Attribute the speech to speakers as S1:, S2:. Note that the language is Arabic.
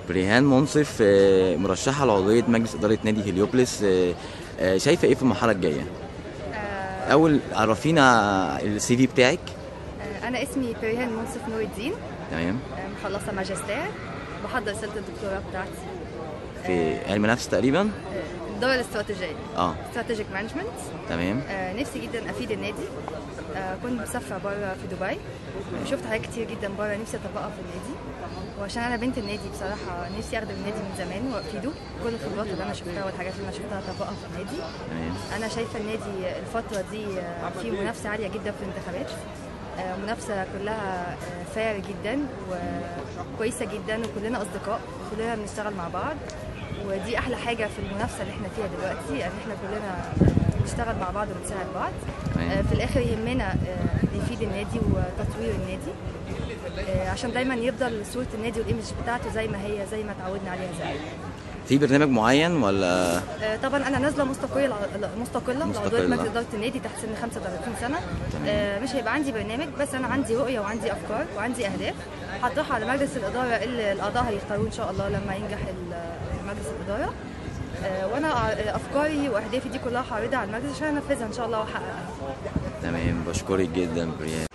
S1: بريهان منصف، مرشحة لعضوية مجلس إدارة نادي هليوبلس. شايفة إيه في المرحلة الجاية؟ أول عرفينا السي في بتاعك.
S2: أنا اسمي بريهان منصف نور الدين.
S1: تمام.
S2: مخلصة ماجستير، بحضر رسالة الدكتوراه بتاعتي
S1: في علم نفس تقريبا؟
S2: الدورة الاستراتيجية. استراتيجيك مانجمنت.
S1: تمام.
S2: نفسي جدا أفيد النادي. كنت مسافرة بره في دبي، شفت حاجات كتير جدا بره نفسي أطبقها في النادي، وعشان أنا بنت النادي بصراحة نفسي أخدم النادي من زمان وأفيده. كل الخبرات اللي أنا شفتها والحاجات اللي أنا شفتها أطبقها في النادي.
S1: تمام.
S2: أنا شايفة النادي الفترة دي فيه منافسة عالية جدا في الانتخابات، منافسة كلها فير جدا وكويسة جدا، وكلنا أصدقاء وكلنا بنشتغل مع بعض، ودي أحلى حاجة في المنافسة اللي احنا فيها دلوقتي، إن احنا كلنا بنشتغل مع بعض ونساعد بعض. في الآخر يهمنا نفيد النادي وتطوير النادي، عشان دايما يفضل صورة النادي والإيمج بتاعته زي ما هي، زي ما تعودنا عليها زمان.
S1: في برنامج معين ولا؟
S2: طبعا انا نازله مستقله لعضويه مجلس اداره النادي تحت سن 35 سنه. مش هيبقى عندي برنامج، بس انا عندي رؤيه وعندي افكار وعندي اهداف هطرحها على مجلس الاداره اللي الاعضاء هيختاروه ان شاء الله لما ينجح مجلس الاداره. وانا افكاري واهدافي دي كلها هعرضها على المجلس عشان انفذها ان شاء الله واحققها.
S1: تمام، بشكرك جدا بريان.